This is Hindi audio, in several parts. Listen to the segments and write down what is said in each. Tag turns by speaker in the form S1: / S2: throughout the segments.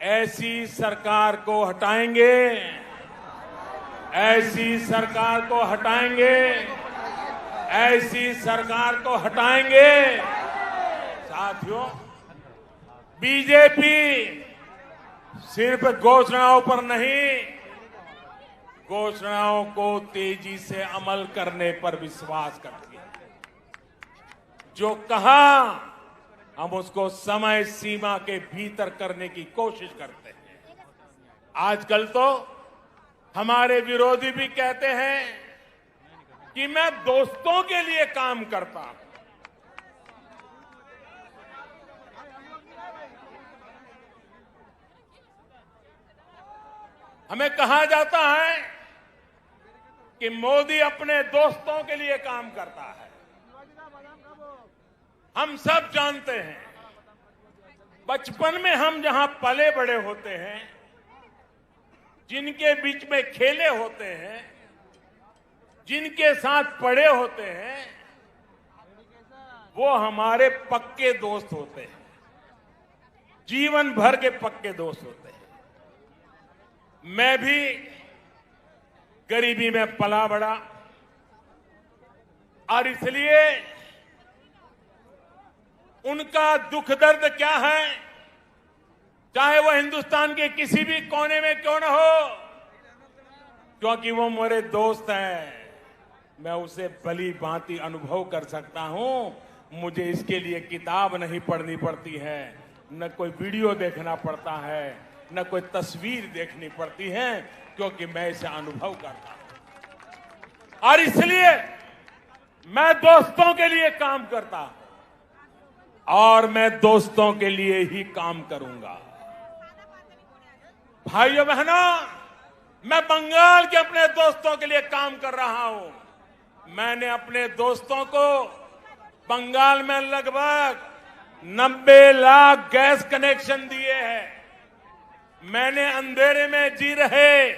S1: ऐसी सरकार को हटाएंगे, ऐसी सरकार को हटाएंगे, ऐसी सरकार को हटाएंगे। साथियों, बीजेपी सिर्फ घोषणाओं पर नहीं, घोषणाओं को तेजी से अमल करने पर विश्वास करती है। जो कहा हम उसको समय सीमा के भीतर करने की कोशिश करते हैं। आजकल तो हमारे विरोधी भी कहते हैं कि मैं दोस्तों के लिए काम करता हूं। हमें कहा जाता है कि मोदी अपने दोस्तों के लिए काम करता है। हम सब जानते हैं, बचपन में हम जहां पले बड़े होते हैं, जिनके बीच में खेले होते हैं, जिनके साथ पढ़े होते हैं, वो हमारे पक्के दोस्त होते हैं, जीवन भर के पक्के दोस्त होते हैं। मैं भी गरीबी में पला बड़ा और इसलिए उनका दुख दर्द क्या है, चाहे वो हिंदुस्तान के किसी भी कोने में क्यों न हो, क्योंकि वो मेरे दोस्त हैं, मैं उसे भली भांति अनुभव कर सकता हूं। मुझे इसके लिए किताब नहीं पढ़नी पड़ती है, न कोई वीडियो देखना पड़ता है, न कोई तस्वीर देखनी पड़ती है, क्योंकि मैं इसे अनुभव करता हूं। और इसलिए मैं दोस्तों के लिए काम करता हूं और मैं दोस्तों के लिए ही काम करूंगा। भाइयों बहनों, मैं बंगाल के अपने दोस्तों के लिए काम कर रहा हूं। मैंने अपने दोस्तों को बंगाल में लगभग 90 लाख गैस कनेक्शन दिए हैं। मैंने अंधेरे में जी रहे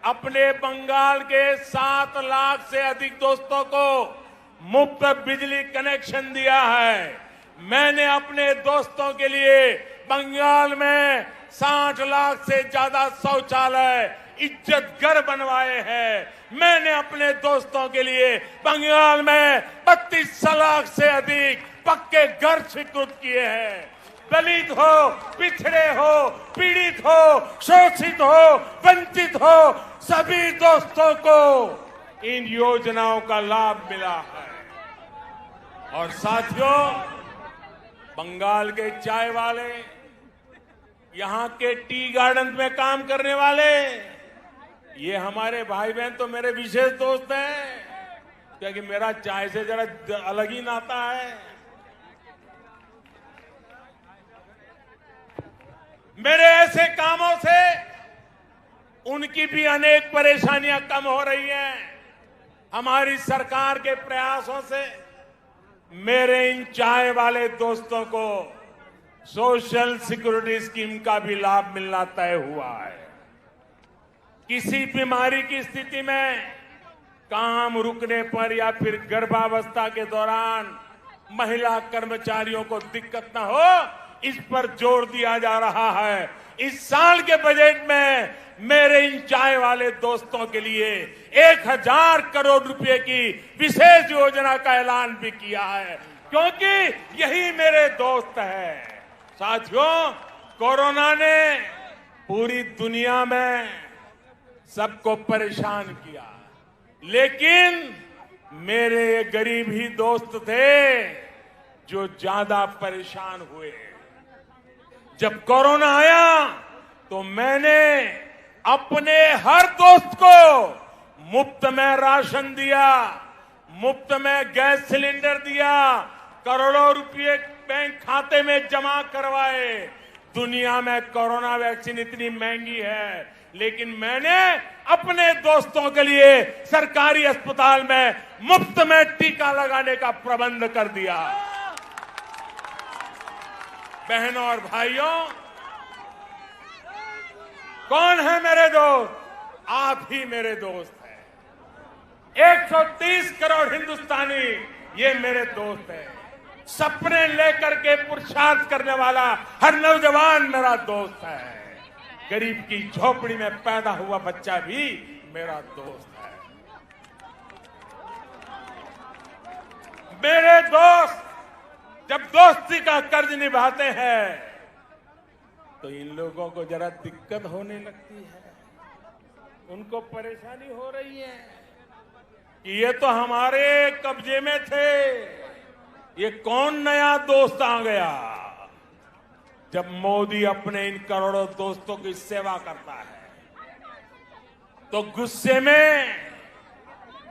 S1: अपने बंगाल के 7 लाख से अधिक दोस्तों को मुफ्त बिजली कनेक्शन दिया है। मैंने अपने दोस्तों के लिए बंगाल में 60 लाख से ज्यादा शौचालय इज्जत घर बनवाए हैं। मैंने अपने दोस्तों के लिए बंगाल में 32 लाख से अधिक पक्के घर स्वीकृत किए हैं। दलित हो, पिछड़े हो, पीड़ित हो, शोषित हो, वंचित हो, सभी दोस्तों को इन योजनाओं का लाभ मिला है। और साथियों, बंगाल के चाय वाले, यहां के टी गार्डन में काम करने वाले, ये हमारे भाई बहन तो मेरे विशेष दोस्त हैं, क्योंकि मेरा चाय से जरा अलग ही नाता है। मेरे ऐसे कामों से उनकी भी अनेक परेशानियां कम हो रही हैं। हमारी सरकार के प्रयासों से मेरे इन चाय वाले दोस्तों को सोशल सिक्योरिटी स्कीम का भी लाभ मिलना तय हुआ है। किसी बीमारी की स्थिति में काम रुकने पर या फिर गर्भावस्था के दौरान महिला कर्मचारियों को दिक्कत न हो, इस पर जोर दिया जा रहा है। इस साल के बजट में मेरे इन चाय वाले दोस्तों के लिए 1000 करोड़ रुपए की विशेष योजना का ऐलान भी किया है, क्योंकि यही मेरे दोस्त हैं। साथियों, कोरोना ने पूरी दुनिया में सबको परेशान किया, लेकिन मेरे ये गरीब ही दोस्त थे जो ज्यादा परेशान हुए। जब कोरोना आया तो मैंने अपने हर दोस्त को मुफ्त में राशन दिया, मुफ्त में गैस सिलेंडर दिया, करोड़ों रुपए बैंक खाते में जमा करवाए। दुनिया में कोरोना वैक्सीन इतनी महंगी है, लेकिन मैंने अपने दोस्तों के लिए सरकारी अस्पताल में मुफ्त में टीका लगाने का प्रबंध कर दिया। बहनों और भाइयों, कौन है मेरे दोस्त? आप ही मेरे दोस्त हैं। 130 करोड़ हिंदुस्तानी ये मेरे दोस्त हैं। सपने लेकर के पुरुषार्थ करने वाला हर नौजवान मेरा दोस्त है। गरीब की झोपड़ी में पैदा हुआ बच्चा भी मेरा दोस्त है। मेरे दोस्त जब दोस्ती का कर्ज निभाते हैं तो इन लोगों को जरा दिक्कत होने लगती है, उनको परेशानी हो रही है कि ये तो हमारे कब्जे में थे, ये कौन नया दोस्त आ गया। जब मोदी अपने इन करोड़ों दोस्तों की सेवा करता है तो गुस्से में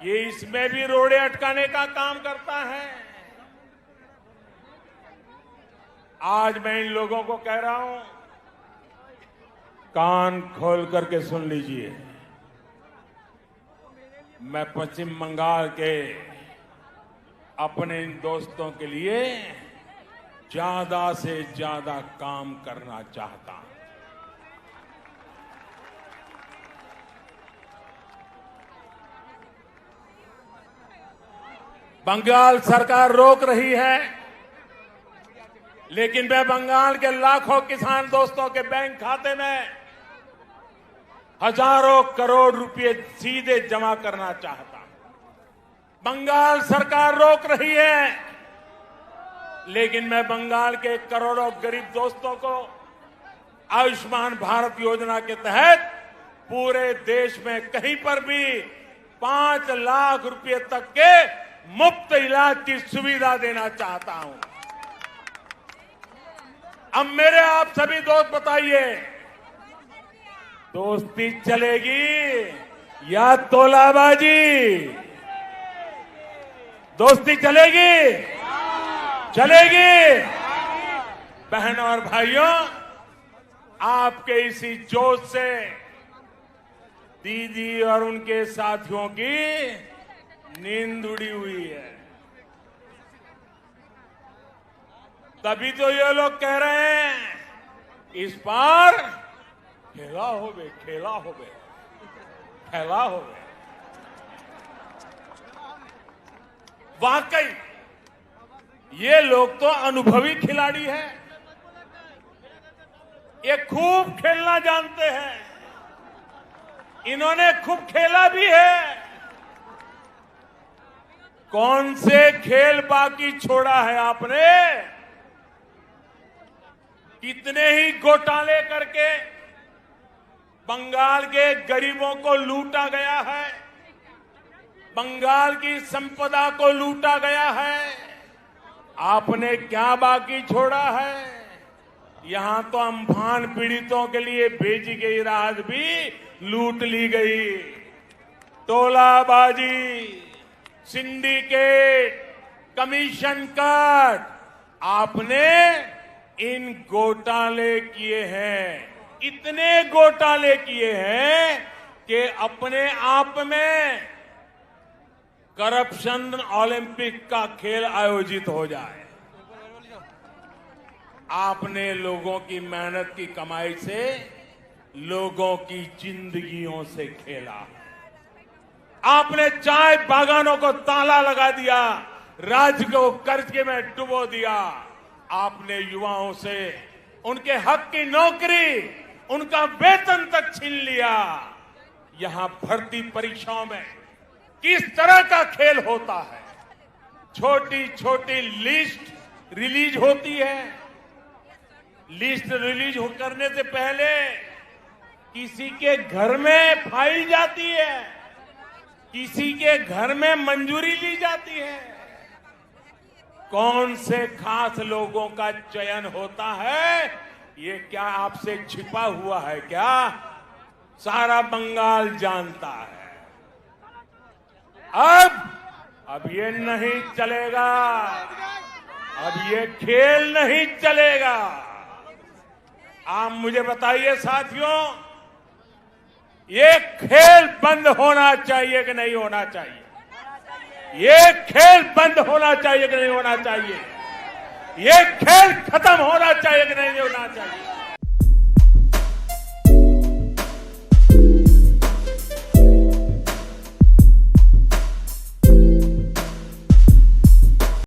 S1: ये इसमें भी रोड़े अटकाने का काम करता है। आज मैं इन लोगों को कह रहा हूं, कान खोल करके सुन लीजिए। मैं पश्चिम बंगाल के अपने इन दोस्तों के लिए ज्यादा से ज्यादा काम करना चाहता हूं। बंगाल सरकार रोक रही है, लेकिन मैं बंगाल के लाखों किसान दोस्तों के बैंक खाते में हजारों करोड़ रुपए सीधे जमा करना चाहता हूं। बंगाल सरकार रोक रही है, लेकिन मैं बंगाल के करोड़ों गरीब दोस्तों को आयुष्मान भारत योजना के तहत पूरे देश में कहीं पर भी 5 लाख रुपए तक के मुफ्त इलाज की सुविधा देना चाहता हूं। अब मेरे आप सभी दोस्त बताइए, दोस्ती चलेगी या तोलाबाजी? दोस्ती चलेगी? चलेगी? बहनों और भाइयों, आपके इसी जोश से दीदी और उनके साथियों की नींद उड़ी हुई है। तभी तो ये लोग कह रहे हैं इस बार खेला होवे, खेला होवे, खेला होवे। वाकई ये लोग तो अनुभवी खिलाड़ी हैं, ये खूब खेलना जानते हैं, इन्होंने खूब खेला भी है। कौन से खेल बाकी छोड़ा है आपने? कितने ही घोटाले करके बंगाल के गरीबों को लूटा गया है, बंगाल की संपदा को लूटा गया है। आपने क्या बाकी छोड़ा है? यहां तो अम्फान पीड़ितों के लिए भेजी गई राहत भी लूट ली गई। टोलाबाजी, सिंडिकेट, कमीशन कट, आपने इन घोटाले किए हैं, इतने घोटाले किए हैं कि अपने आप में करप्शन ओलंपिक का खेल आयोजित हो जाए। आपने लोगों की मेहनत की कमाई से लोगों की जिंदगियों से खेला। आपने चाय बागानों को ताला लगा दिया, राज्य को कर्ज में डुबो दिया। आपने युवाओं से उनके हक की नौकरी, उनका वेतन तक छीन लिया। यहां भर्ती परीक्षाओं में किस तरह का खेल होता है? छोटी छोटी लिस्ट रिलीज होती है, लिस्ट रिलीज करने से पहले किसी के घर में फाइल जाती है, किसी के घर में मंजूरी ली जाती है। कौन से खास लोगों का चयन होता है, ये क्या आपसे छिपा हुआ है क्या? सारा बंगाल जानता है। अब ये नहीं चलेगा, अब ये खेल नहीं चलेगा। आप मुझे बताइए साथियों, ये खेल बंद होना चाहिए कि नहीं होना चाहिए? ये खेल बंद होना चाहिए कि नहीं होना चाहिए? ये खेल खत्म होना चाहिए कि नहीं होना चाहिए?